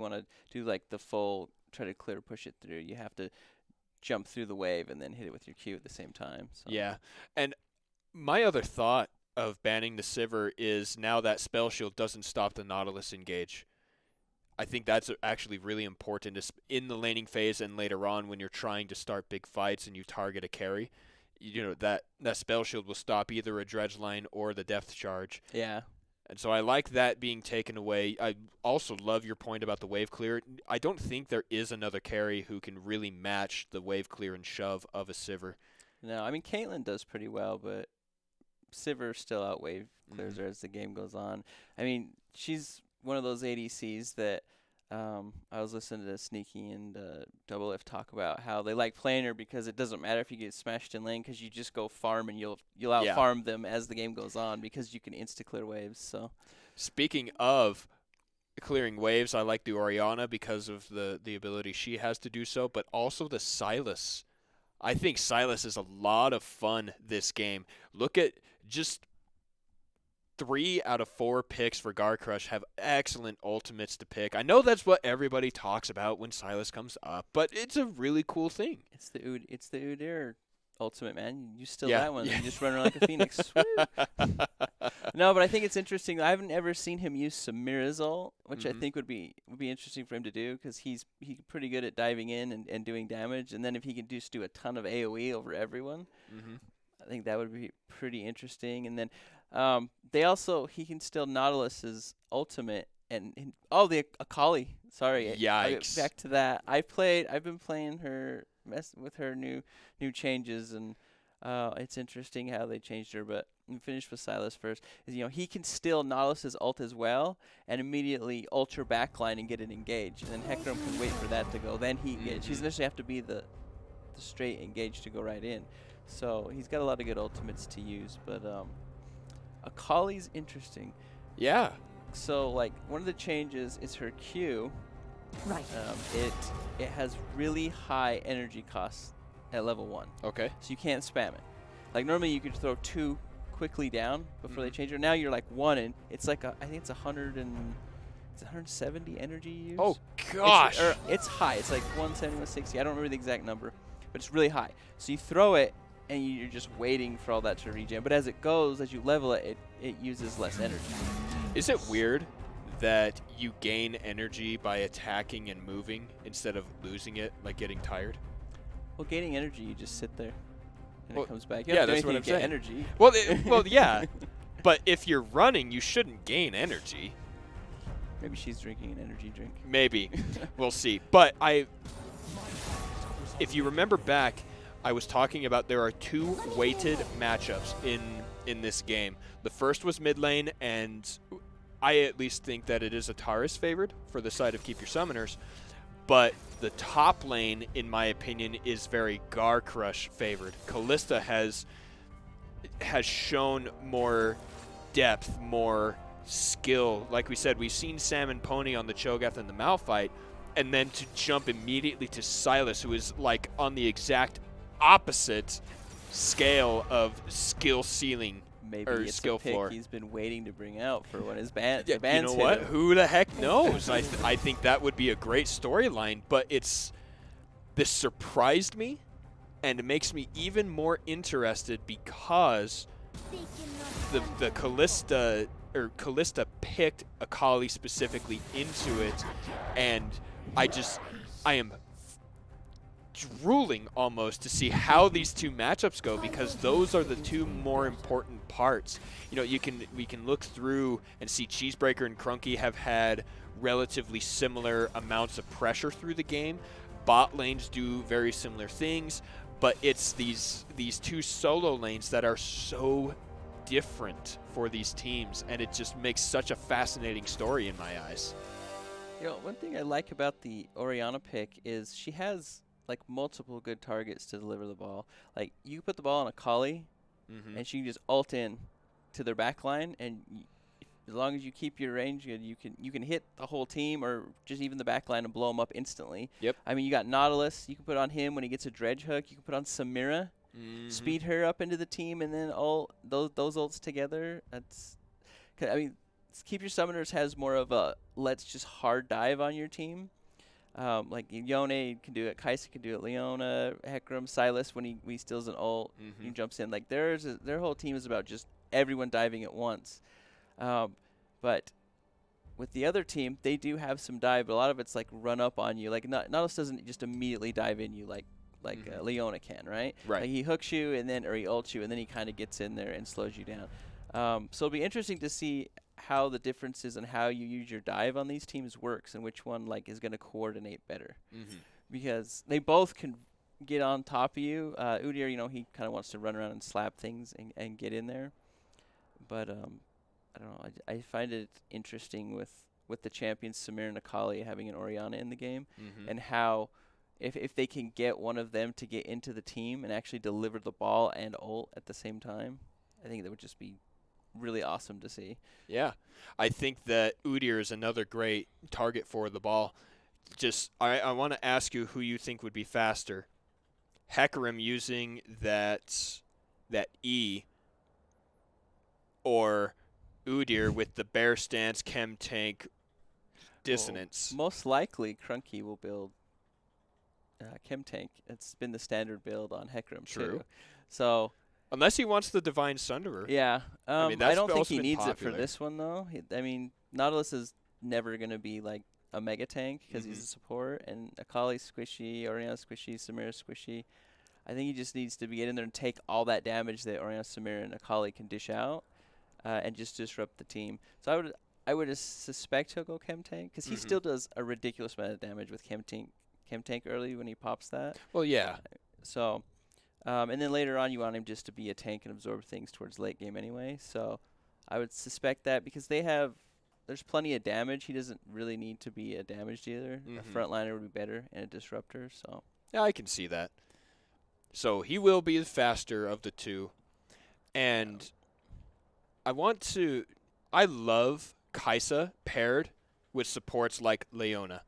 want to do like the full try to clear push it through, you have to jump through the wave and then hit it with your Q at the same time. So. Yeah. And my other thought of banning the Sivir is now that Spell Shield doesn't stop the Nautilus engage. I think that's actually really important in the laning phase and later on when you're trying to start big fights and you target a carry. You know, that Spell Shield will stop either a Dredge line or the Depth Charge. Yeah. And so I like that being taken away. I also love your point about the wave clear. I don't think there is another carry who can really match the wave clear and shove of a Sivir. No, I mean, Caitlyn does pretty well, but Sivir still out wave clears her as the game goes on. I mean, she's one of those ADCs that I was listening to Sneaky and Double F talk about how they like playing her because it doesn't matter if you get smashed in lane because you just go farm and you'll out farm them as the game goes on because you can insta clear waves. So, speaking of clearing waves, I like the Orianna because of the ability she has to do so, but also the Sylas. I think Sylas is a lot of fun this game. Look at just 3 out of 4 picks for Garcrush have excellent ultimates to pick. I know that's what everybody talks about when Sylas comes up, but it's a really cool thing. It's the Udyr ultimate, man. You steal that one and you just run around like a phoenix. No, but I think it's interesting. I haven't ever seen him use Samira's ult, which I think would be interesting for him to do because he's pretty good at diving in and doing damage. And then if he can just do a ton of AoE over everyone, I think that would be pretty interesting. And then he can steal Nautilus's ultimate and the Akali. Sorry, yikes. Back to that. I've been playing her with her new changes, and it's interesting how they changed her. But I'm finish with Sylas first. He can steal Nautilus's ult as well, and immediately ult your backline and get it engaged. And then Hecarim can wait for that to go. Then he doesn't necessarily have to be the straight engage to go right in. So he's got a lot of good ultimates to use, but Akali's interesting. Yeah. So like one of the changes is her Q. Right. It has really high energy costs at level 1. Okay. So you can't spam it. Like normally you could throw 2 quickly down before they change it. Now you're like 1 and it's like I think it's 170 energy use. Oh gosh. It's high. It's like 170, 160. I don't remember the exact number, but it's really high. So you throw it and you're just waiting for all that to regen. But as it goes, as you level it, it uses less energy. Is it weird that you gain energy by attacking and moving instead of losing it, like getting tired? Well, gaining energy, you just sit there and it comes back. That's what I'm saying. Energy. Well, yeah. But if you're running, you shouldn't gain energy. Maybe she's drinking an energy drink. Maybe. We'll see. But if you remember back, I was talking about there are 2 weighted matchups in this game. The first was mid lane, and I at least think that it is Ataris favored for the side of Keep Your Summoners. But the top lane, in my opinion, is very Garcrush favored. Kalista has shown more depth, more skill. Like we said, we've seen Sam and Pony on the Cho'Gath and the Malphite, and then to jump immediately to Sylas, who is like on the exact opposite scale of skill ceiling. Maybe or it's skill a pick floor. He's been waiting to bring out for when his band. Yeah, the band's you know what? hit him. Who the heck knows? I think that would be a great storyline, but this surprised me, and it makes me even more interested because the Kalista picked Akali specifically into it, and I am drooling almost to see how these 2 matchups go, because those are the 2 more important parts. We can look through and see Cheesebreaker and Crunky have had relatively similar amounts of pressure through the game. Bot lanes do very similar things, but it's these 2 solo lanes that are so different for these teams, and it just makes such a fascinating story in my eyes. One thing I like about the Orianna pick is she has like multiple good targets to deliver the ball. Like you put the ball on Akali, and she can just ult in to their back line, and as long as you keep your range good, you can hit the whole team or just even the back line and blow them up instantly. Yep. I mean, you got Nautilus. You can put on him when he gets a dredge hook. You can put on Samira, speed her up into the team, and then all those ults together. I mean, Keep Your Summoners has more of a let's just hard dive on your team. Like Yone can do it, Kaisa can do it, Leona, Hecarim, Silas when he steals an ult, he jumps in. Like their whole team is about just everyone diving at once. But with the other team, they do have some dive, but a lot of it's like run up on you. Like Nautilus doesn't just immediately dive in you like Leona can, right? Right. Like he hooks you or he ults you, and then he kind of gets in there and slows you down. So it'll be interesting to see how the differences and how you use your dive on these teams works, and which one like is going to coordinate better, because they both can get on top of you. Udyr, he kind of wants to run around and slap things and get in there, but I don't know. I find it interesting with the champions Samir and Akali having an Orianna in the game, and how if they can get one of them to get into the team and actually deliver the ball and ult at the same time, I think that would just be really awesome to see. Yeah. I think that Udyr is another great target for the ball. Just I want to ask you who you think would be faster. Hecarim using that E, or Udyr with the bear stance, chem tank, dissonance. Well, most likely Crunky will build chem tank. It's been the standard build on Hecarim too. So unless he wants the Divine Sunderer. Yeah. I don't think he needs popular. it for this one, though. Nautilus is never going to be, like, a mega tank because he's a support. And Akali's squishy, Orianna's squishy, Samira's squishy. I think he just needs to get in there and take all that damage that Orianna, Samira, and Akali can dish out and just disrupt the team. So I would suspect he'll go chem tank because he still does a ridiculous amount of damage with chem tank early when he pops that. Well, yeah. So... and then later on, you want him just to be a tank and absorb things towards late game anyway. So I would suspect that because there's plenty of damage. He doesn't really need to be a damage dealer. A frontliner would be better and a disruptor. So yeah, I can see that. So he will be the faster of the two. And I love Kaisa paired with supports like Leona,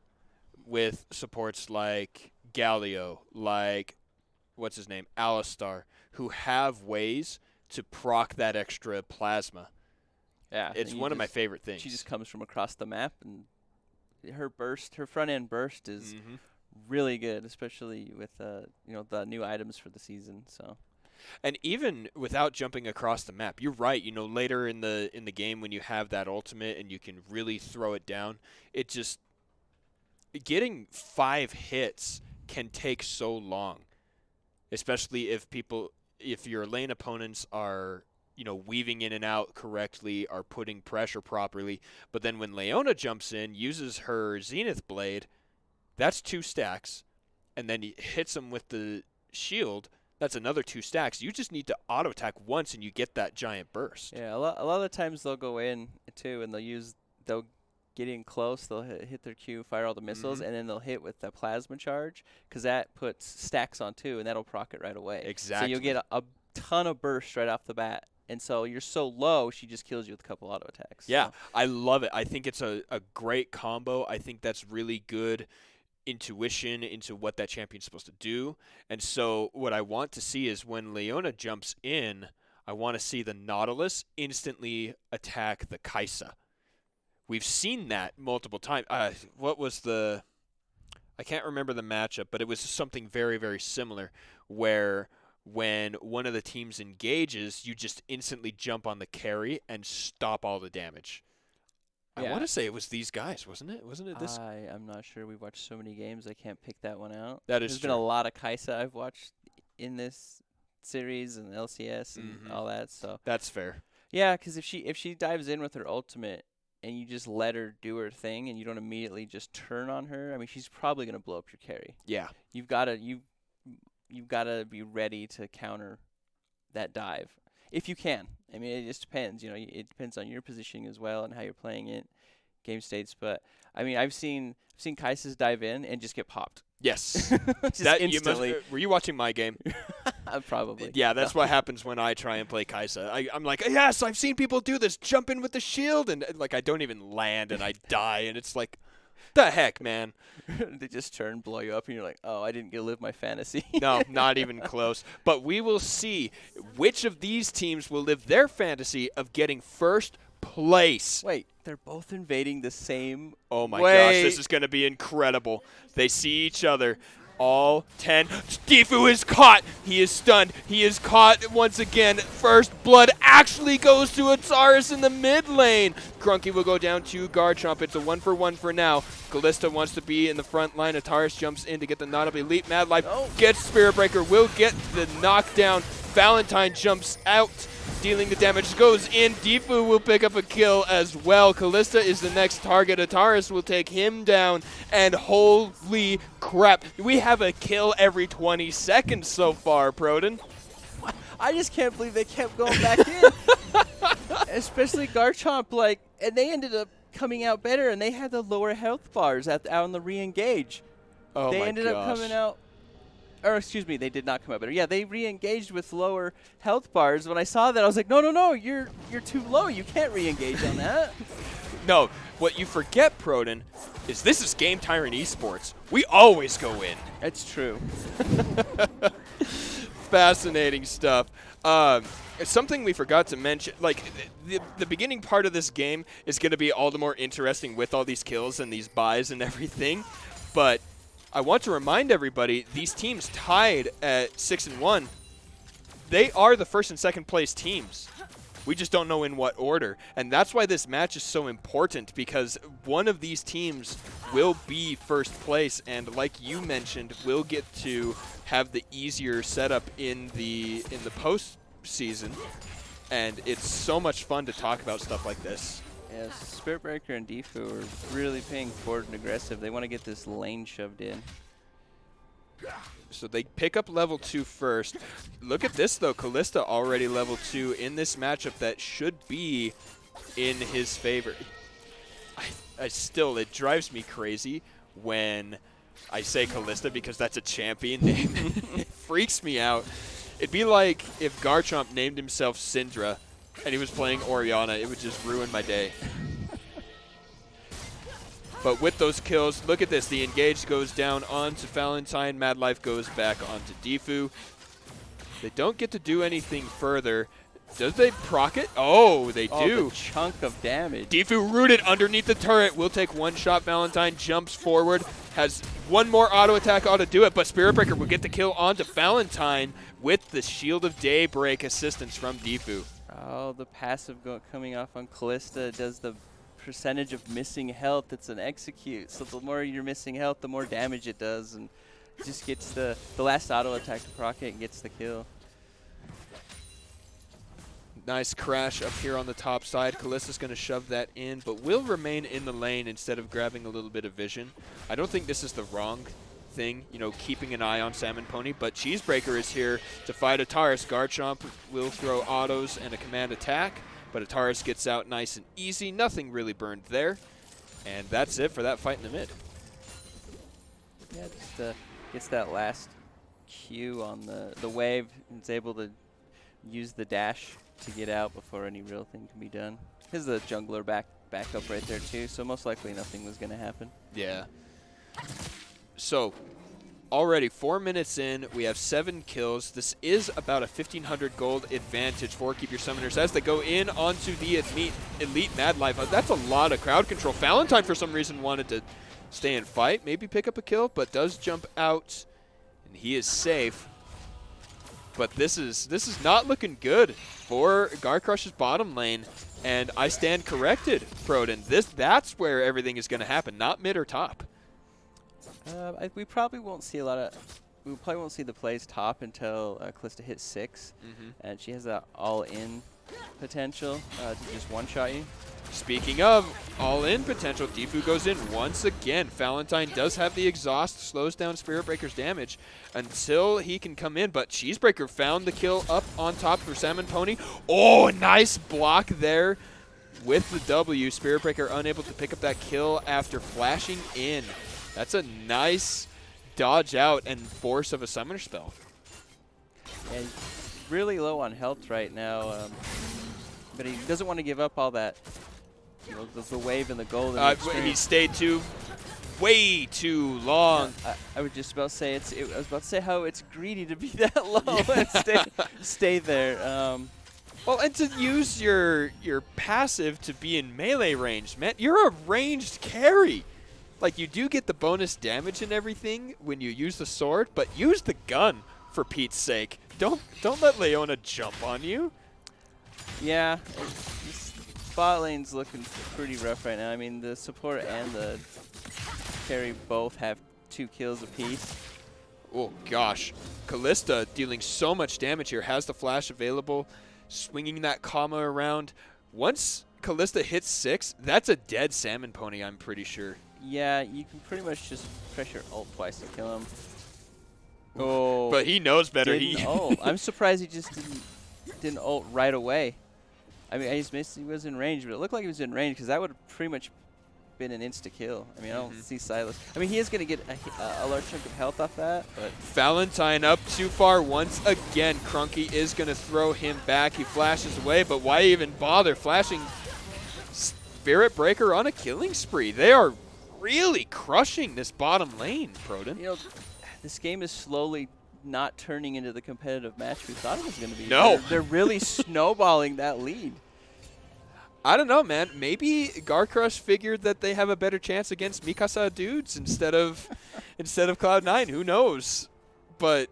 with supports like Galio, like what's his name, Alistar, who have ways to proc that extra plasma. Yeah, it's one of my favorite things. She just comes from across the map, and her front end burst is really good, especially with the new items for the season. So, and even without jumping across the map, you're right. Later in the game when you have that ultimate and you can really throw it down, it just getting 5 hits can take so long. Especially if your lane opponents are, weaving in and out correctly, are putting pressure properly. But then when Leona jumps in, uses her Zenith Blade, that's 2 stacks. And then he hits them with the shield, that's another 2 stacks. You just need to auto attack once and you get that giant burst. Yeah, a lot of the times they'll go in too, and they'll get in close, they'll hit their Q, fire all the missiles, and then they'll hit with the plasma charge because that puts stacks on 2, and that'll proc it right away. Exactly. So you'll get a ton of burst right off the bat. And so you're so low, she just kills you with a couple auto attacks. Yeah, so. I love it. I think it's a great combo. I think that's really good intuition into what that champion's supposed to do. And so what I want to see is when Leona jumps in, I want to see the Nautilus instantly attack the Kaisa. We've seen that multiple times. What was I can't remember the matchup, but it was something very, very similar where when one of the teams engages, you just instantly jump on the carry and stop all the damage. Yeah. I want to say it was these guys, wasn't it? Wasn't it this? I'm not sure. We've watched so many games, I can't pick that one out. There's been a lot of Kaisa I've watched in this series and LCS and all that. So that's fair. Yeah, because if she dives in with her ultimate and you just let her do her thing and you don't immediately just turn on her, I mean, she's probably going to blow up your carry. Yeah. You've got to be ready to counter that dive if you can. I mean, it just depends. It depends on your positioning as well and how you're playing it, game states. But I mean, I've seen Kai'Sa's dive in and just get popped. Yes, just instantly. Were you watching my game? Probably. Yeah, that's what happens when I try and play Kaisa. I'm like, yes, I've seen people do this, jump in with the shield, and like I don't even land and I die, and it's like, the heck, man. They just turn, blow you up, and you're like, oh, I didn't get to live my fantasy. No, not even close. But we will see which of these teams will live their fantasy of getting first place. Wait, they're both invading the same Oh my way. gosh, this is going to be incredible. They see each other. All 10. Difu is caught. He is stunned. He is caught once again. First blood actually goes to Ataris in the mid lane. Grunky will go down to Garchomp. It's a 1-for-1 for now. Callista wants to be in the front line. Ataris jumps in to get the nod up. Elite Mad Life gets Spirit Breaker. Will get the knockdown. Valentine jumps out, dealing the damage, goes in. Difu will pick up a kill as well. Callista is the next target. Ataris will take him down, and holy crap, we have a kill every 20 seconds so far, Proden. I just can't believe they kept going back in. Especially Garchomp, like, and they ended up coming out better, and they had the lower health bars out on the re-engage. Oh they my ended up coming out. Or excuse me, they did not come out better. Yeah, they re-engaged with lower health bars. When I saw that, I was like, no, you're too low. You can't re-engage on that. No, what you forget, Proden, is this is GameTyrant Esports. We always go in. That's true. Fascinating stuff. Something we forgot to mention, like the beginning part of this game is going to be all the more interesting with all these kills and these buys and everything, but I want to remind everybody, these teams tied at 6-1, they are the first and second place teams. We just don't know in what order. And that's why this match is so important, because one of these teams will be first place, and like you mentioned, will get to have the easier setup in the postseason. And it's so much fun to talk about stuff like this. Yes, Spirit Breaker and Difu are really paying forward and aggressive. They want to get this lane shoved in. So they pick up level 2 first. Look at this, though. Callista already level 2 in this matchup that should be in his favor. I still, it drives me crazy when I say Callista because that's a champion name. It freaks me out. It'd be like if Garchomp named himself Syndra and he was playing Orianna. It would just ruin my day. But with those kills, look at this. The engage goes down onto Valentine. Mad Life goes back onto Difu. They don't get to do anything further. Does they proc it? Oh, they do. The chunk of damage. Difu rooted underneath the turret. Will take one shot. Valentine jumps forward. Has one more auto attack ought to do it, but Spirit Breaker will get the kill onto Valentine with the Shield of Daybreak assistance from Difu. Oh, the passive coming off on Callista does the percentage of missing health. It's an execute. So the more you're missing health, the more damage it does, and it just gets the last auto attack to proc it and gets the kill. Nice crash up here on the top side. Callista's going to shove that in, but will remain in the lane instead of grabbing a little bit of vision. I don't think this is the wrong thing, you know, keeping an eye on Salmon Pony, but Cheesebreaker is here to fight Ataris. Garchomp will throw autos and a command attack, but Ataris gets out nice and easy. Nothing really burned there, and that's it for that fight in the mid. Yeah, just gets that last Q on the wave and is able to use the dash to get out before any real thing can be done. Here's the jungler back up right there too, so most likely nothing was going to happen. Yeah. So, already 4 minutes in, we have 7 kills. This is about a 1,500 gold advantage for Keep Your Summoners as they go in onto the Elite Mad Life. That's a lot of crowd control. Valentine, for some reason, wanted to stay and fight, maybe pick up a kill, but does jump out, and he is safe. But this is not looking good for Garcrush's bottom lane, and I stand corrected, Proden. That's where everything is going to happen, not mid or top. We probably won't see we probably won't see the plays top until Callista hits 6, and she has that all-in potential to just one-shot you. Speaking of all-in potential, Difu goes in once again. Valentine does have the exhaust, slows down Spirit Breaker's damage until he can come in, but Cheesebreaker found the kill up on top for Salmon Pony. Oh, a nice block there with the W. Spirit Breaker unable to pick up that kill after flashing in. That's a nice dodge out and force of a summoner spell. And really low on health right now, but he doesn't want to give up all that. You know, the wave and the gold. He stayed way too long. I was just about to say I was about to say how it's greedy to be that low and stay there. Well, and to use your passive to be in melee range, man, you're a ranged carry. Like, you do get the bonus damage and everything when you use the sword, but use the gun for Pete's sake. Don't let Leona jump on you. Yeah, this bot lane's looking pretty rough right now. I mean, the support and the carry both have 2 kills apiece. Oh gosh, Kalista dealing so much damage here, has the flash available, swinging that comma around. Once Kalista hits 6, that's a dead salmon pony, I'm pretty sure. Yeah, you can pretty much just press your ult twice to kill him. Oh, but he knows better. Ult. I'm surprised he just didn't ult right away. I mean, I just missed he was in range, but it looked like he was in range because that would have pretty much been an insta-kill. I mean, I don't see Silas. I mean, he is going to get a large chunk of health off that, but... Valentine up too far once again. Crunky is going to throw him back. He flashes away, but why even bother flashing Spirit Breaker on a killing spree? They are really crushing this bottom lane, Proden. You know, this game is slowly not turning into the competitive match we thought it was going to be. No. They're really snowballing that lead. I don't know, man. Maybe Garcrush figured that they have a better chance against Mikasa dudes instead of Cloud9. Who knows? But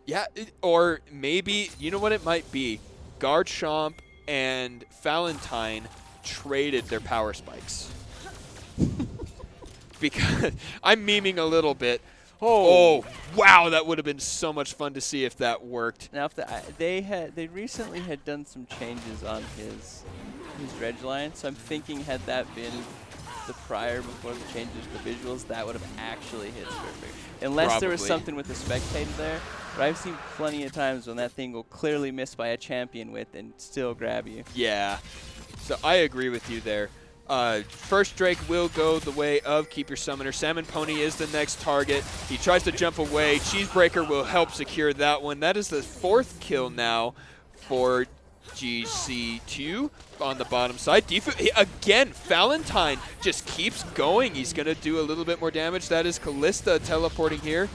yeah, or maybe you know what it might be. Garchomp and Valentine traded their power spikes. Because I'm memeing a little bit. Oh, wow, that would have been so much fun to see if that worked. Now, if they recently had done some changes on his dredge line, so I'm thinking had that been the prior before the changes to the visuals, that would have actually hit Spirit. Unless there was something with the spectator there, but I've seen plenty of times when that thing will clearly miss by a champion with and still grab you. Yeah, so I agree with you there. First Drake will go the way of Keep Your Summoner. Salmon Pony is the next target. He tries to jump away. Cheesebreaker will help secure that one. That is the 4th kill now for GC2 on the bottom side. Again, Valentine just keeps going. He's going to do a little bit more damage. That is Kalista teleporting here.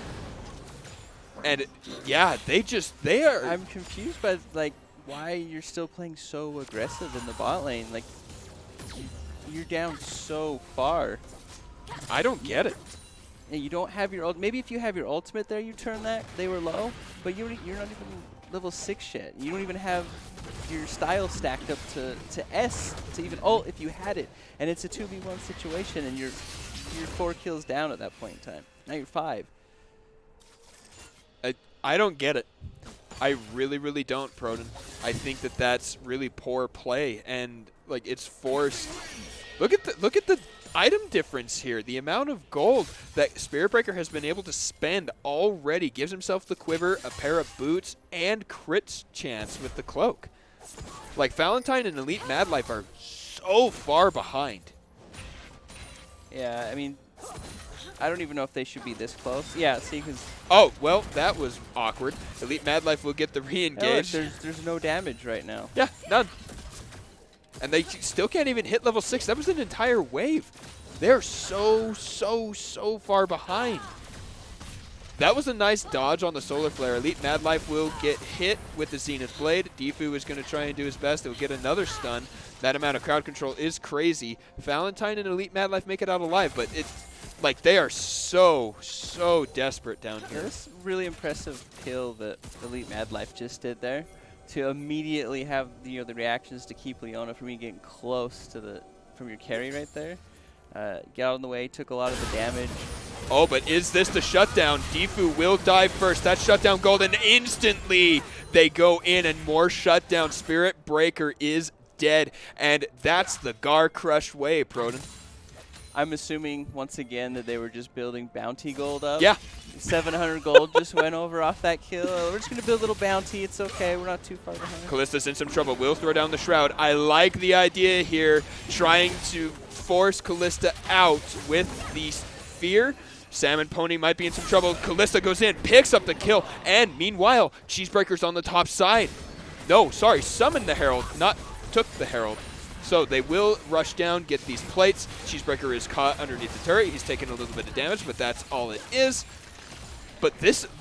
And yeah, they are... I'm confused by like why you're still playing so aggressive in the bot lane. Like, you're down so far. I don't get it. And you don't have your ult. Maybe if you have your ultimate there, you turn that. They were low, but you're not even level 6 yet. You don't even have your style stacked up to S to even ult if you had it. And it's a 2v1 situation, and you're 4 kills down at that point in time. Now you're 5. I don't get it. I really, really don't, Proden. I think that that's really poor play, and like it's forced. Look at the item difference here. The amount of gold that Spirit Breaker has been able to spend already gives himself the quiver, a pair of boots, and crit chance with the cloak. Like, Valentine and Elite Madlife are so far behind. Yeah, I mean, I don't even know if they should be this close. Yeah, see, because... Oh, well, that was awkward. Elite Madlife will get the re-engage. No, there's no damage right now. Yeah, none. And they still can't even hit level 6. That was an entire wave. They're so far behind. That was a nice dodge on the Solar Flare. Elite Madlife will get hit with the Zenith Blade. Defu is going to try and do his best. He'll get another stun. That amount of crowd control is crazy. Valentine and Elite Madlife make it out alive, but it's like they are so desperate down here. Yeah, this really impressive kill that Elite Madlife just did there, to immediately have the reactions to keep Leona from you getting close to from your carry right there. Get out of the way, took a lot of the damage. Oh, but is this the shutdown? Defu will dive first. That shutdown gold, and instantly they go in, and more shutdown. Spirit Breaker is dead, and that's the Garcrush way, Proden. I'm assuming, once again, that they were just building bounty gold up. Yeah. 700 gold just went over off that kill. We're just going to build a little bounty. It's okay. We're not too far behind. Kalista's in some trouble. Will throw down the Shroud. I like the idea here, trying to force Kalista out with the Fear. Salmon Pony might be in some trouble. Kalista goes in, picks up the kill, and meanwhile, Cheesebreaker's on the top side. No, sorry, summoned the Herald, not took the Herald. So they will rush down, get these plates. Cheesebreaker is caught underneath the turret. He's taken a little bit of damage, but that's all it is. But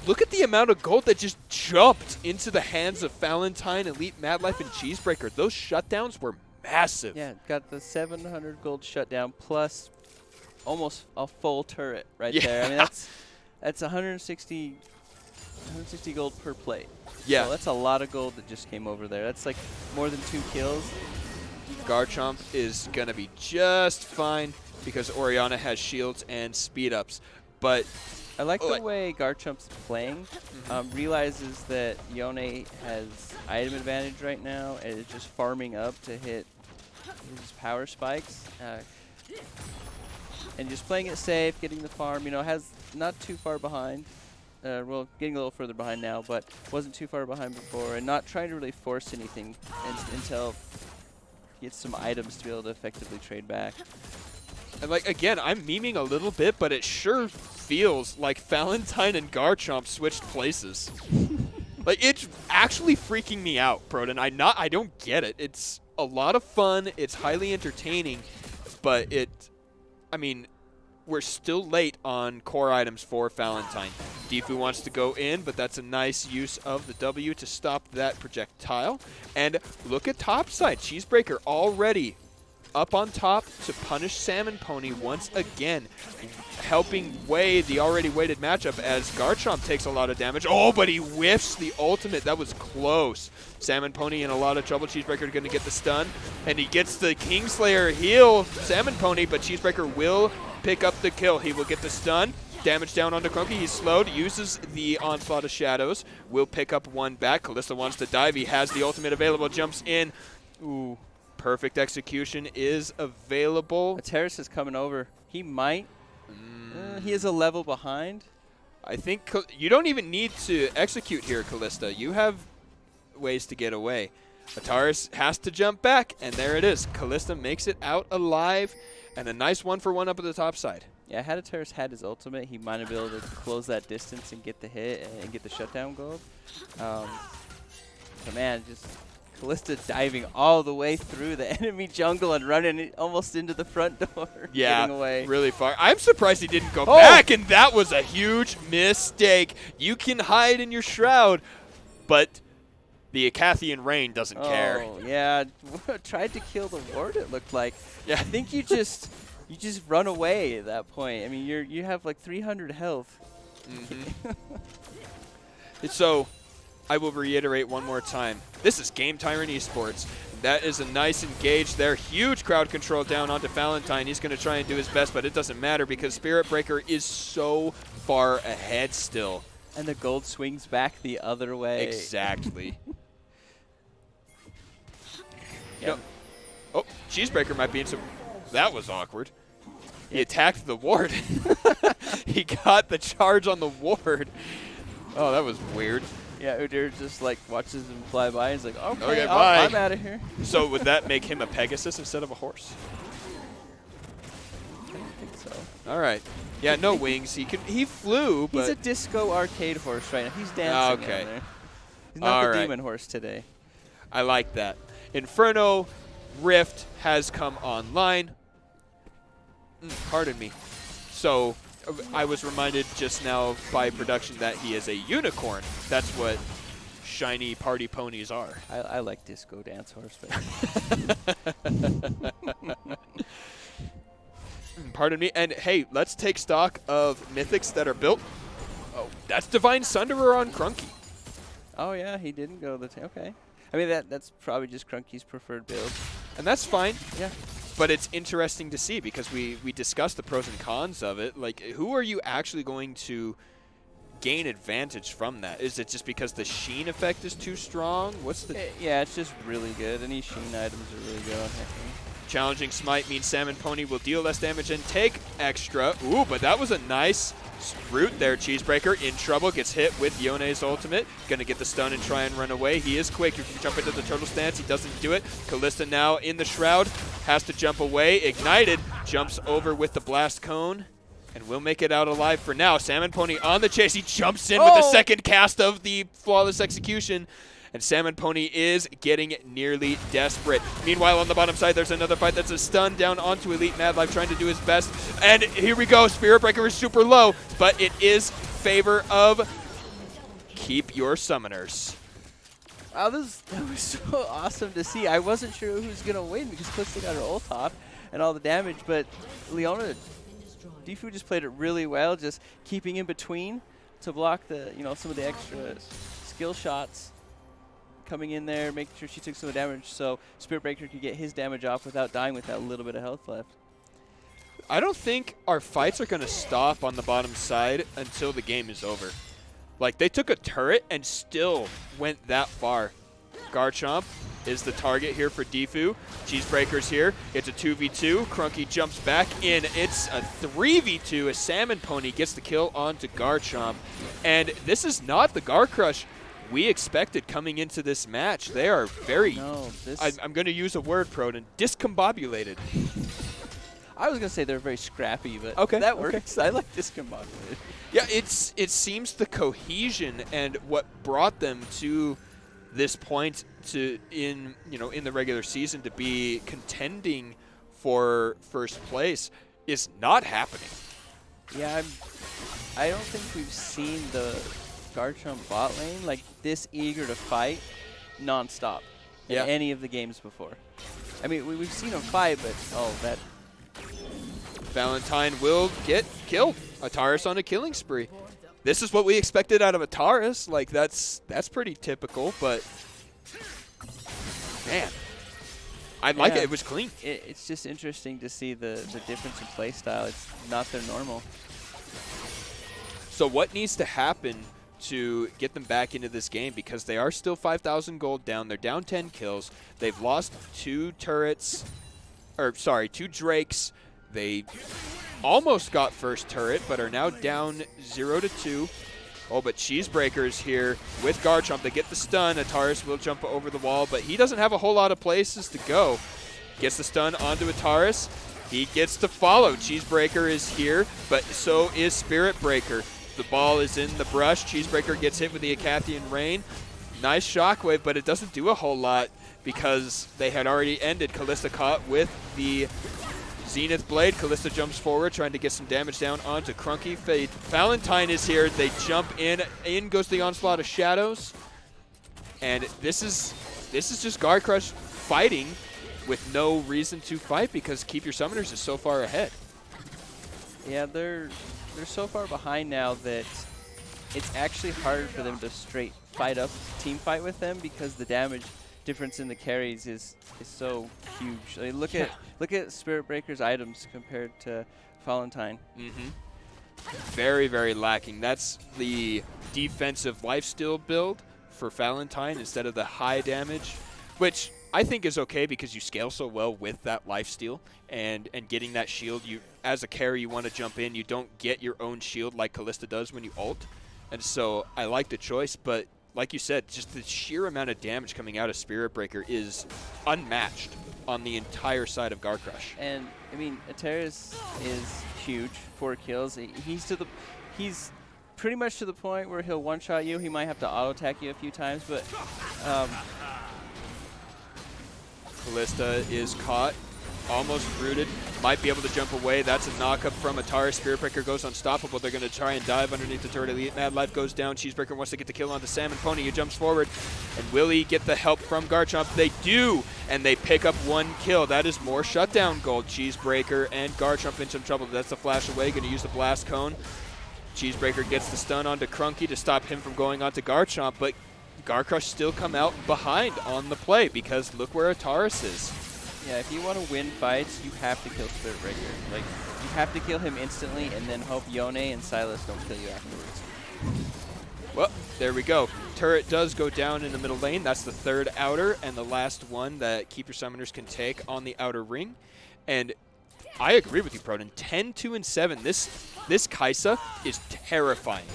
look at the amount of gold that just jumped into the hands of Valentine, Elite, Mad Life, and Cheesebreaker. Those shutdowns were massive. Yeah, got the 700 gold shutdown plus almost a full turret right there. I mean, that's 160 gold per plate. Yeah. So that's a lot of gold that just came over there. That's like more than 2 kills. Garchomp is going to be just fine because Orianna has shields and speed ups. But I like the way Garchomp's playing. Realizes that Yone has item advantage right now and is just farming up to hit his power spikes. And just playing it safe, getting the farm, you know, has not too far behind. Well, getting a little further behind now, but wasn't too far behind before, and not trying to really force anything until he gets some items to be able to effectively trade back. And like, again, I'm memeing a little bit, but it sure feels like Valentine and Garchomp switched places. Like, it's actually freaking me out, Proton. I don't get it. It's a lot of fun. It's highly entertaining, but I mean, we're still late on core items for Valentine. Defu wants to go in, but that's a nice use of the W to stop that projectile. And look at topside. Cheesebreaker already up on top to punish Salmon Pony once again, helping weigh the already weighted matchup as Garchomp takes a lot of damage. Oh, but he whiffs the ultimate. That was close. Salmon Pony in a lot of trouble. Cheesebreaker going to get the stun, and he gets the Kingslayer heal Salmon Pony, but Cheesebreaker will pick up the kill. He will get the stun. Damage down onto Crunky. He's slowed. Uses the Onslaught of Shadows. Will pick up one back. Kalista wants to dive. He has the ultimate available. Jumps in. Ooh. Perfect execution is available. Terrace is coming over. He might. He is a level behind. I think you don't even need to execute here, Kalista. You have ways to get away. Ataris has to jump back, and there it is. Kalista makes it out alive, and a nice 1-for-1 up at the top side. Yeah, had Ataris had his ultimate, he might have been able to close that distance and get the hit and get the shutdown gold. But man, just Kalista diving all the way through the enemy jungle and running almost into the front door. Yeah, getting away. Really far. I'm surprised he didn't go back, and that was a huge mistake. You can hide in your shroud, but the Acathian Rain doesn't care. Oh, yeah. Tried to kill the ward, it looked like. Yeah. I think you just run away at that point. I mean, you have like 300 health. So, I will reiterate one more time. This is GameTyrant Esports. That is a nice engage there. Huge crowd control down onto Valentine. He's going to try and do his best, but it doesn't matter because Spirit Breaker is so far ahead still. And the gold swings back the other way. Exactly. Yep. No. Oh, Cheesebreaker might be in some... That was awkward. He attacked the ward. He got the charge on the ward. Oh, that was weird. Yeah, Udyr just like watches him fly by. He's like, okay, bye. I'm out of here. So would that make him a Pegasus instead of a horse? I don't think so. All right. Yeah, no wings. He flew, but he's a disco arcade horse right now. He's dancing okay. in there. He's not All the right. demon horse today. I like that. Inferno Rift has come online. Pardon me. So I was reminded just now by production that he is a unicorn. That's what shiny party ponies are. I like disco dance horse. Pardon me. And hey, let's take stock of mythics that are built. Oh, that's Divine Sunderer on Crunky. Oh yeah, he didn't go the okay. I mean that's probably just Crunky's preferred build. And that's fine. Yeah. But it's interesting to see because we discussed the pros and cons of it. Like, who are you actually going to gain advantage from that? Is it just because the sheen effect is too strong? What's the... Yeah, it's just really good. Any sheen items are really good on Hector. Challenging Smite means Salmon Pony will deal less damage and take extra. Ooh, but that was a nice route there. Cheesebreaker in trouble, gets hit with Yone's ultimate. Gonna get the stun and try and run away. He is quick. If you jump into the turtle stance, he doesn't do it. Kalista now in the shroud, has to jump away. Ignited, jumps over with the blast cone, and will make it out alive for now. Salmon Pony on the chase. He jumps in with the second cast of the flawless execution. And Salmon Pony is getting nearly desperate. Meanwhile, on the bottom side, there's another fight that's a stun down onto Elite Mad Life, trying to do his best. And here we go. Spirit Breaker is super low, but it is favor of keep your summoners. Wow, that was so awesome to see. I wasn't sure who was going to win because Kalista got her ult off and all the damage, but Leona, Defu just played it really well, just keeping in between to block the, some of the extra skill shots coming in there, making sure she took some of the damage so Spirit Breaker could get his damage off without dying with that little bit of health left. I don't think our fights are going to stop on the bottom side until the game is over. Like, they took a turret and still went that far. Garchomp is the target here for Defu. Cheesebreaker's here. It's a 2v2. Crunky jumps back in. It's a 3v2. A Salmon Pony gets the kill onto Garchomp. And this is not the Garcrush we expected coming into this match. They are very, I'm going to use a word, Proton, discombobulated. I was going to say they're very scrappy, but okay, that works. I like discombobulated. Yeah, it seems the cohesion and what brought them to this point in the regular season to be contending for first place is not happening. Yeah, I don't think we've seen the Garchomp bot lane like this eager to fight nonstop in any of the games before. I mean, we've seen them fight, but that. Valentine will get killed. Ataris on a killing spree. This is what we expected out of Ataris. Like, that's pretty typical, but man, I like it. It was clean. It's just interesting to see the difference in play style. It's not their normal. So what needs to happen to get them back into this game? Because they are still 5,000 gold down. They're down 10 kills. They've lost 2 Drakes. They almost got first turret, but are now down 0-2. Oh, but Cheesebreaker's here with Garchomp. They get the stun. Ataris will jump over the wall, but he doesn't have a whole lot of places to go. Gets the stun onto Ataris. He gets to follow. Cheesebreaker is here, but so is Spirit Breaker. The ball is in the brush. Cheesebreaker gets hit with the Acathian Rain. Nice shockwave, but it doesn't do a whole lot because they had already ended. Kalista caught with the Zenith Blade. Kalista jumps forward, trying to get some damage down onto Crunky. Valentine is here. They jump in. In goes the Onslaught of Shadows. And this is just Garcrush fighting with no reason to fight because Keep Your Summoners is so far ahead. Yeah, they're so far behind now that it's actually harder for them to straight fight up, team fight with them because the damage difference in the carries is so huge. I mean, look at Spirit Breaker's items compared to Valentine. Very, very lacking. That's the defensive lifesteal build for Valentine instead of the high damage, which I think is okay because you scale so well with that lifesteal and getting that shield. You, as a carry, you want to jump in. You don't get your own shield like Kalista does when you ult, and so I like the choice, but like you said, just the sheer amount of damage coming out of Spirit Breaker is unmatched on the entire side of Garcrush. And I mean, Ataris is huge, 4 kills. He's pretty much to the point where he'll one-shot you. He might have to auto-attack you a few times, but Kalista is caught, almost rooted, might be able to jump away. That's a knock-up from Ataris. Spirit Breaker goes unstoppable. They're going to try and dive underneath the turret. Elite Mad Life goes down. Cheesebreaker wants to get the kill onto Salmon Pony. He jumps forward. And will he get the help from Garchomp? They do, and they pick up 1 kill. That is more shutdown gold. Cheesebreaker and Garchomp in some trouble. That's the flash away. Going to use the Blast Cone. Cheesebreaker gets the stun onto Crunky to stop him from going onto Garchomp, but Garcrush still come out behind on the play because look where Ataris is. Yeah, if you want to win fights, you have to kill Spirit Breaker. Like, you have to kill him instantly and then hope Yone and Silas don't kill you afterwards. Well, there we go. Turret does go down in the middle lane. That's the 3rd outer and the last one that Keep Your Summoners can take on the outer ring. And I agree with you, Proton. 10-2-7. This Kai'Sa is terrifying.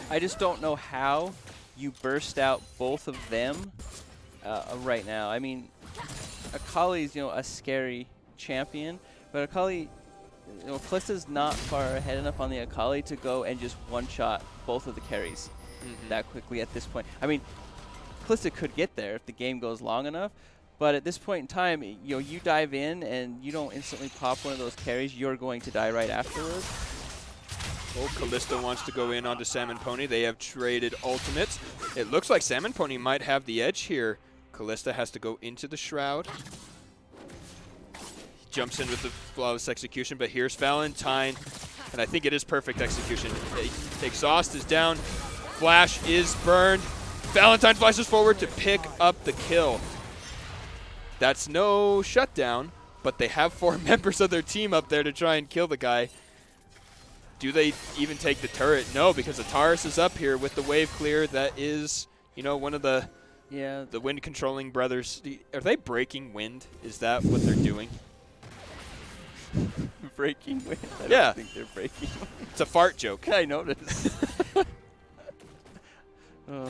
I just don't know how you burst out both of them right now. I mean, Akali's, a scary champion, but Akali, Kalista's not far ahead enough on the Akali to go and just one-shot both of the carries that quickly at this point. I mean, Kalista could get there if the game goes long enough, but at this point in time, you dive in and you don't instantly pop one of those carries, you're going to die right afterwards. Oh, Callista wants to go in onto Salmon Pony. They have traded ultimates. It looks like Salmon Pony might have the edge here. Callista has to go into the Shroud. Jumps in with the flawless execution, but here's Valentine, and I think it is perfect execution. Exhaust is down. Flash is burned. Valentine flashes forward to pick up the kill. That's no shutdown, but they have 4 members of their team up there to try and kill the guy. Do they even take the turret? No, because Ataris is up here with the wave clear. That is, you know, one of the wind controlling brothers. Are they breaking wind? Is that what they're doing? Breaking wind? I don't think they're breaking wind. It's a fart joke. I noticed. Oh.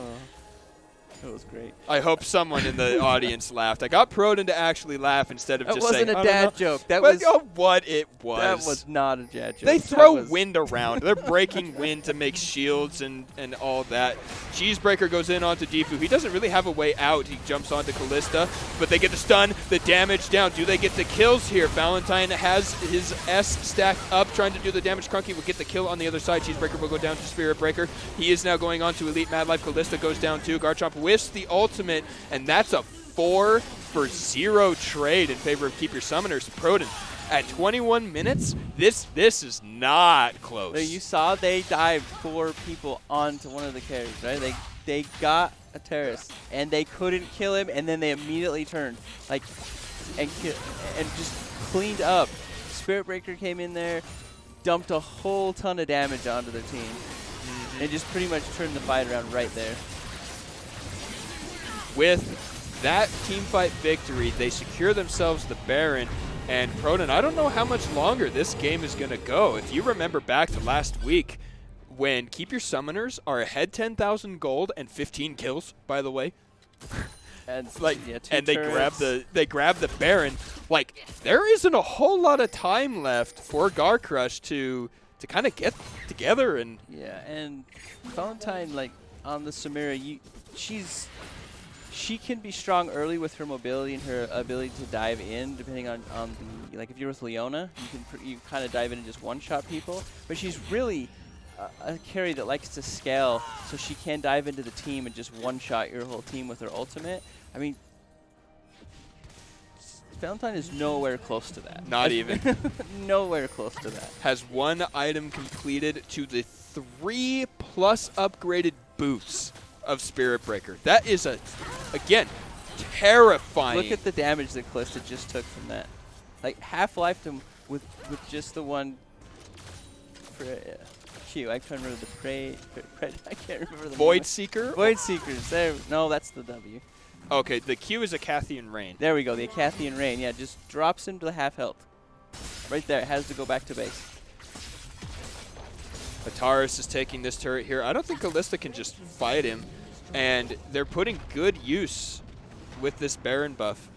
That was great. I hope someone in the audience laughed. I got Proden to actually laugh instead of just saying, That wasn't a dad joke. That was what it was. That was not a dad joke. They throw wind around. They're breaking wind to make shields and all that. Cheesebreaker goes in onto Defu. He doesn't really have a way out. He jumps onto Callista, but they get the stun, the damage down. Do they get the kills here? Valentine has his S stacked up, trying to do the damage. Crunky will get the kill on the other side. Cheesebreaker will go down to Spirit Breaker. He is now going on to Elite Mad Life. Callista goes down too. Garchomp whiffs the ultimate, and that's a 4-for-0 trade in favor of Keep Your Summoners. Proden at 21 minutes. This is not close. You saw they dived 4 people onto one of the carries, right? They got a terrorist and they couldn't kill him, and then they immediately turned and just cleaned up. Spirit Breaker came in there, dumped a whole ton of damage onto their team, and just pretty much turned the fight around right there. With that teamfight victory, they secure themselves the Baron. And Proden, I don't know how much longer this game is going to go. If you remember back to last week, when Keep Your Summoners are ahead 10,000 gold and 15 kills, by the way. And they grab the Baron. Like, there isn't a whole lot of time left for Garcrush to kind of get together. And and Valentine, like, on the Samira, she can be strong early with her mobility and her ability to dive in, depending on the, like, if you're with Leona, you kind of dive in and just one-shot people. But she's really a carry that likes to scale, so she can dive into the team and just one-shot your whole team with her ultimate. I mean, Valentine is nowhere close to that. Not even. Nowhere close to that. Has 1 item completed to the 3+ upgraded boots of Spirit Breaker. That is again, terrifying. Look at the damage that Callista just took from that. Like, half-lifed him with just the one. Q. I'm trying to remember the I can't remember the Void Seeker. Void Seekers. There. No, that's the W. Okay, the Q is Acathian Rain. There we go. The Acathian Rain. Yeah, just drops him to the half health. Right there. It has to go back to base. Ataris is taking this turret here. I don't think Callista can just fight him. And they're putting good use with this Baron buff.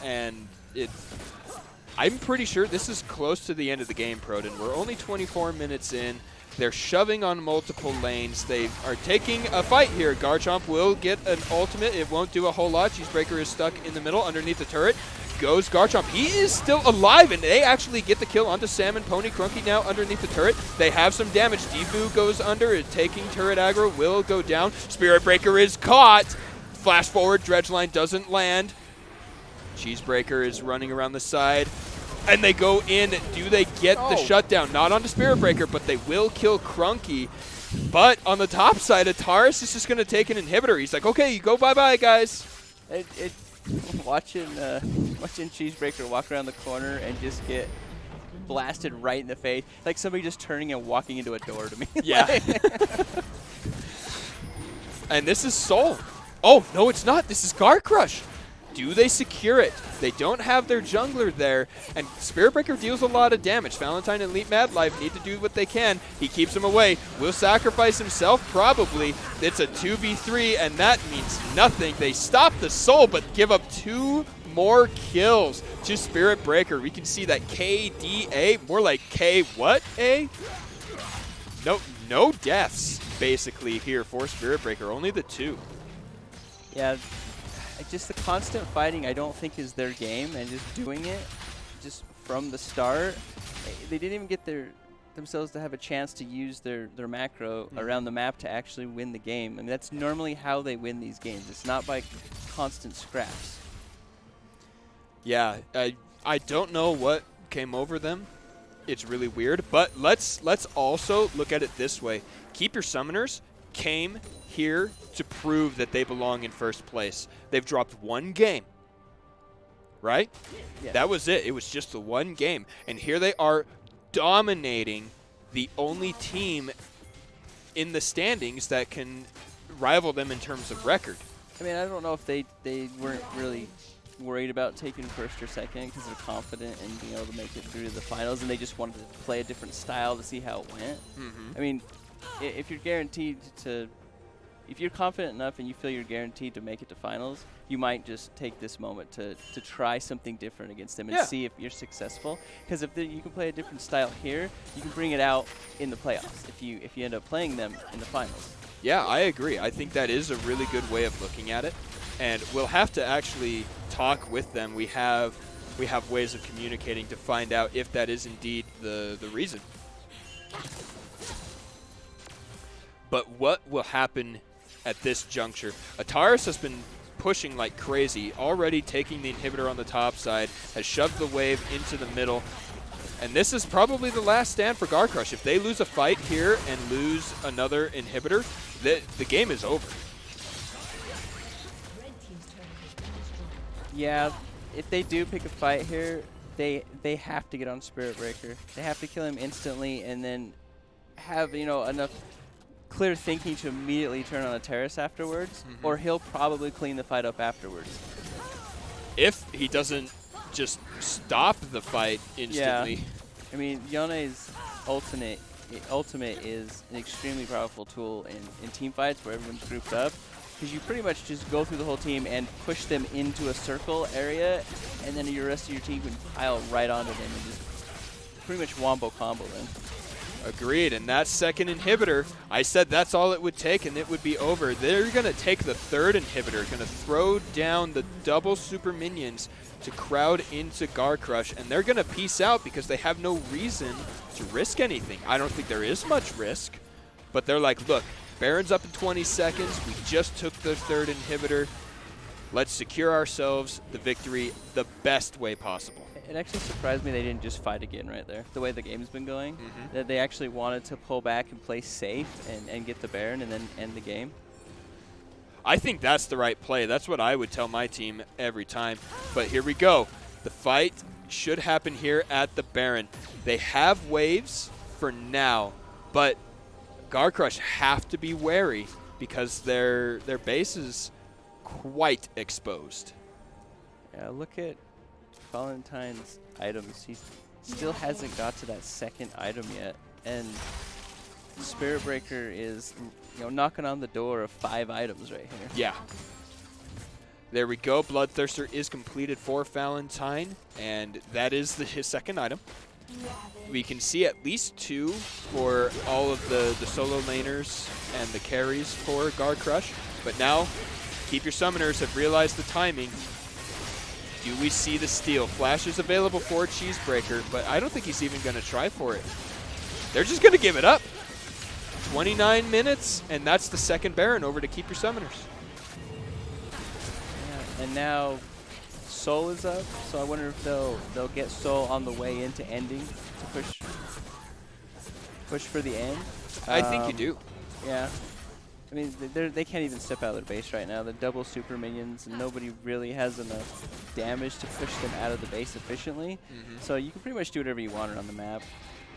And I'm pretty sure this is close to the end of the game, Proden. We're only 24 minutes in. They're shoving on multiple lanes. They are taking a fight here. Garchomp will get an ultimate. It won't do a whole lot. Cheesebreaker is stuck in the middle underneath the turret. Goes Garchomp. He is still alive, and they actually get the kill onto Salmon Pony. Crunky now underneath the turret. They have some damage. Defu goes under. Taking turret aggro will go down. Spirit Breaker is caught. Flash forward. Dredgeline doesn't land. Cheesebreaker is running around the side. And they go in. Do they get the shutdown? Not onto Spirit Breaker, but they will kill Crunky. But on the top side, Ataris is just going to take an inhibitor. He's like, okay, you go bye-bye, guys. Watching Cheesebreaker walk around the corner and just get blasted right in the face. Like somebody just turning and walking into a door to me. Yeah. And this is Soul. Oh, no, it's not. This is Garcrush. Do they secure it? They don't have their jungler there, and Spirit Breaker deals a lot of damage. Valentine and Elite Mad Life need to do what they can. He keeps him away. Will sacrifice himself? Probably. It's a 2v3, and that means nothing. They stop the Soul, but give up 2 more kills to Spirit Breaker. We can see that KDA, more like K what A? No deaths, basically, here for Spirit Breaker. Only the 2. Yeah. Just the constant fighting, I don't think, is their game, and just doing it just from the start. They didn't even get their themselves to have a chance to use their macro around the map to actually win the game. I mean, that's normally how they win these games. It's not by constant scraps. Yeah, I don't know what came over them. It's really weird, but let's also look at it this way. Keep Your Summoners came here to prove that they belong in first place. They've dropped one game, right? Yeah. That was it. It was just the one game. And here they are dominating the only team in the standings that can rival them in terms of record. I mean, I don't know if they weren't really worried about taking first or second because they're confident in being able to make it through to the finals, and they just wanted to play a different style to see how it went. I mean, if you're guaranteed to, if you're confident enough and you feel you're guaranteed to make it to finals, you might just take this moment to try something different against them and see if you're successful. Because if you can play a different style here, you can bring it out in the playoffs if you end up playing them in the finals. Yeah, I agree. I think that is a really good way of looking at it. And we'll have to actually talk with them. We have ways of communicating to find out if that is indeed the reason. But what will happen at this juncture? Ataris has been pushing like crazy, already taking the inhibitor on the top side, has shoved the wave into the middle. And this is probably the last stand for Garcrush. If they lose a fight here and lose another inhibitor, the game is over. Yeah, if they do pick a fight here, they have to get on Spirit Breaker. They have to kill him instantly and then have, you know, enough clear thinking to immediately turn on a Terrace afterwards, or he'll probably clean the fight up afterwards. If he doesn't just stop the fight instantly. Yeah. I mean, Yone's ultimate is an extremely powerful tool in team fights where everyone's grouped up. Because you pretty much just go through the whole team and push them into a circle area, and then the rest of your team can pile right onto them and just pretty much wombo combo them. Agreed, and that second inhibitor, I said that's all it would take and it would be over. They're going to take the third inhibitor, going to throw down the double super minions to crowd into Garcrush, and they're going to peace out because they have no reason to risk anything. I don't think there is much risk, but they're like, look, Baron's up in 20 seconds. We just took the third inhibitor. Let's secure ourselves the victory the best way possible. It actually surprised me they didn't just fight again right there. The way the game's been going, that they actually wanted to pull back and play safe and get the Baron and then end the game. I think that's the right play. That's what I would tell my team every time. But here we go. The fight should happen here at the Baron. They have waves for now, but Garcrush have to be wary because their base is quite exposed. Yeah, look at Valentine's items. He still hasn't got to that second item yet, and Spirit Breaker is, you know, knocking on the door of 5 items right here. Yeah. There we go. Bloodthirster is completed for Valentine, and that is his second item. We can see at least 2 for all of the solo laners and the carries for Garcrush. But now, Keep Your Summoners have realized the timing. Do we see the steal? Flash is available for Cheesebreaker, but I don't think he's even going to try for it. They're just going to give it up. 29 minutes, and that's the second Baron over to Keep Your Summoners. Yeah, and now Soul is up, so I wonder if they'll get Soul on the way into ending to push for the end. I think you do. Yeah. I mean, they can't even step out of their base right now. They're double super minions, and nobody really has enough damage to push them out of the base efficiently. So you can pretty much do whatever you want around the map.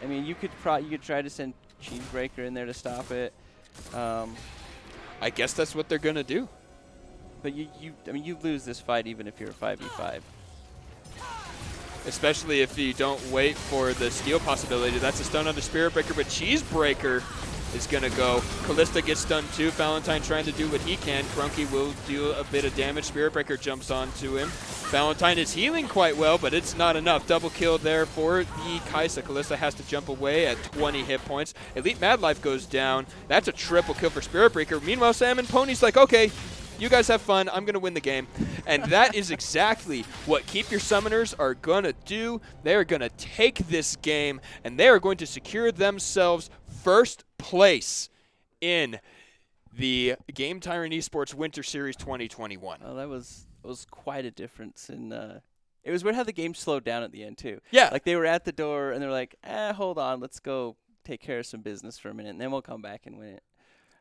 I mean, you could try to send Cheesebreaker in there to stop it. I guess that's what they're gonna do. But I mean, you lose this fight even if you're a 5v5. Especially if you don't wait for the steal possibility. That's a stun on the Spirit Breaker, but Cheesebreaker is going to go. Callista gets stunned too. Valentine trying to do what he can. Crunky will do a bit of damage. Spirit Breaker jumps onto him. Valentine is healing quite well, but it's not enough. Double kill there for the Kaisa. Callista has to jump away at 20 hit points. Elite Mad Life goes down. That's a triple kill for Spirit Breaker. Meanwhile, Salmon Pony's like, okay, You guys have fun. I'm going to win the game. And that is exactly what Keep Your Summoners are going to do. They are going to take this game, and they are going to secure themselves first place in the GameTyrant Esports Winter Series 2021. Oh, that was quite a difference in. It was weird how the game slowed down at the end too. Yeah. Like they were at the door and they're like, hold on, let's go take care of some business for a minute, and then we'll come back and win it.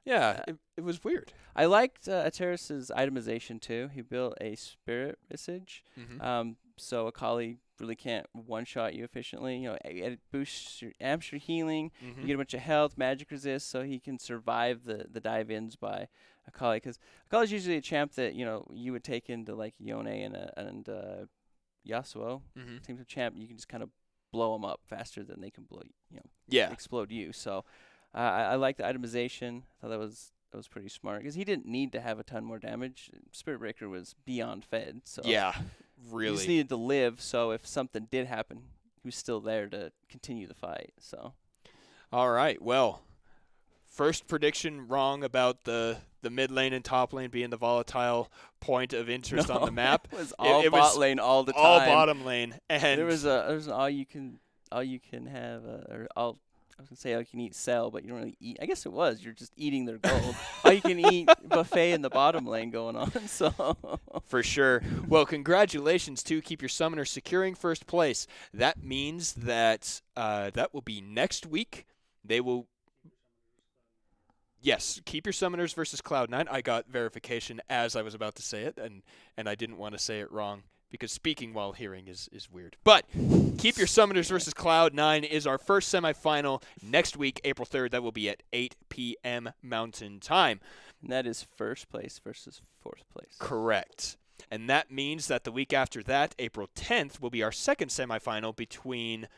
Yeah, it was weird. I liked Ateris's itemization too. He built a spirit message, so Akali really can't one-shot you efficiently. You know, it boosts your amps your healing. You get a bunch of health, magic resist, so he can survive the dive-ins by Akali. Because Akali's usually a champ that you would take into like Yone and Yasuo. Teams of champ, you can just kind of blow them up faster than they can explode you. So I like the itemization. I thought that was pretty smart because he didn't need to have a ton more damage. Spirit Breaker was beyond fed. So yeah, really. He just needed to live, so if something did happen, he was still there to continue the fight. So, all right. Well, first prediction wrong about the mid lane and top lane being the volatile point of interest on the map. It was all bot lane all the time. All bottom lane, and there was an all you can have or all. I was going to say all you can eat sell, but you don't really eat. I guess it was. You're just eating their gold. All you can eat buffet in the bottom lane going on. So for sure. Well, congratulations to Keep Your Summoners securing first place. That means that that will be next week. They will. Yes, Keep Your Summoners versus Cloud9. I got verification as I was about to say it, and I didn't want to say it wrong because speaking while hearing is weird. But Keep Your Summoners versus Cloud9 is our first semifinal next week, April 3rd. That will be at 8 p.m. Mountain Time. And that is first place versus fourth place. Correct. And that means that the week after that, April 10th, will be our second semifinal between...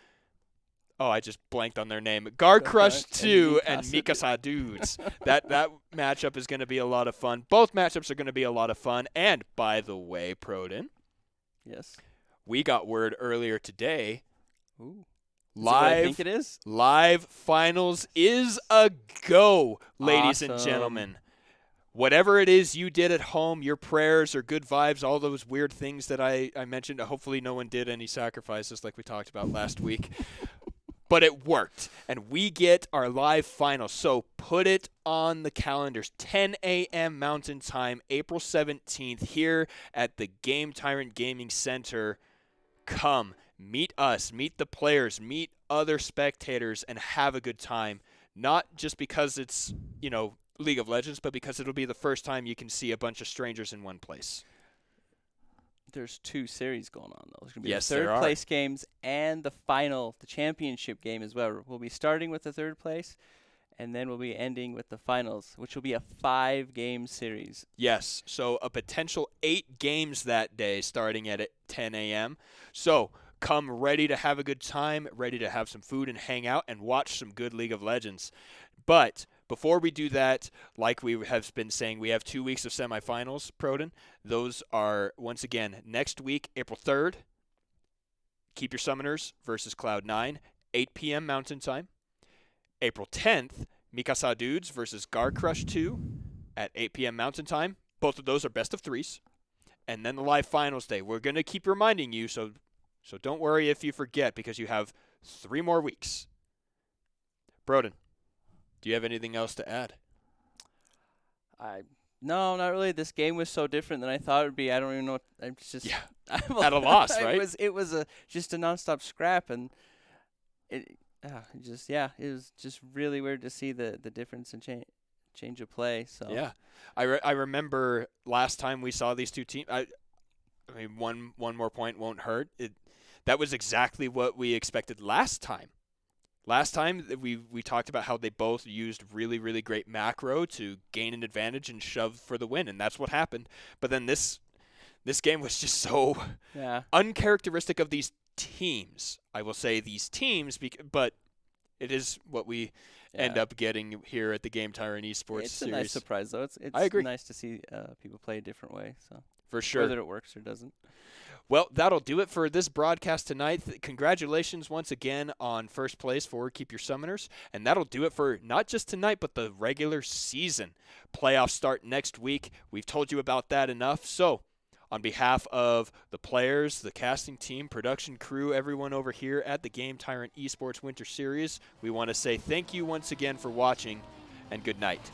Oh, I just blanked on their name. Garcrush 2 and Mikasa Dudes. That matchup is going to be a lot of fun. Both matchups are going to be a lot of fun. And, by the way, Proden. Yes. We got word earlier today. Ooh. Live, I think it is? Live finals is a go, ladies and gentlemen. Whatever it is you did at home, your prayers or good vibes, all those weird things that I mentioned, hopefully no one did any sacrifices like we talked about last week. But it worked, and we get our live final. So put it on the calendars, 10 a.m. Mountain Time, April 17th, here at the GameTyrant Gaming Center. Come, meet us, meet the players, meet other spectators, and have a good time. Not just because it's, League of Legends, but because it'll be the first time you can see a bunch of strangers in one place. There's two series going on, though. There's going to be yes, the third place games and the final, the championship game as well. We'll be starting with the third place, and then we'll be ending with the finals, which will be a 5-game series. Yes, so a potential 8 games that day starting at 10 a.m. So come ready to have a good time, ready to have some food and hang out and watch some good League of Legends. But before we do that, like we have been saying, we have 2 weeks of semifinals, Proden. Those are, once again, next week, April 3rd, Keep Your Summoners versus Cloud9, 8 p.m. Mountain Time. April 10th, Mikasa Dudes versus Garcrush 2 at 8 p.m. Mountain Time. Both of those are best of 3s. And then the live finals day. We're going to keep reminding you, so don't worry if you forget, because you have 3 more weeks. Broden, do you have anything else to add? No, not really. This game was so different than I thought it would be. I don't even know what. I'm just at a loss, right? It was just a nonstop scrap, and it was just really weird to see the difference in change of play. So yeah, I remember last time we saw these two teams. I mean, one more point won't hurt. That was exactly what we expected last time. Last time, we talked about how they both used really, really great macro to gain an advantage and shove for the win, and that's what happened. But then this game was just so uncharacteristic of these teams. I will say these teams, but it is what we end up getting here at the GameTyrant Esports It's series. a nice surprise, though. It's I agree. Nice to see people play a different way. So for sure. Whether it works or doesn't. Well, that'll do it for this broadcast tonight. Congratulations once again on first place for Keep Your Summoners. And that'll do it for not just tonight, but the regular season. Playoffs start next week. We've told you about that enough. So, on behalf of the players, the casting team, production crew, everyone over here at the GameTyrant Esports Winter Series, we want to say thank you once again for watching, and good night.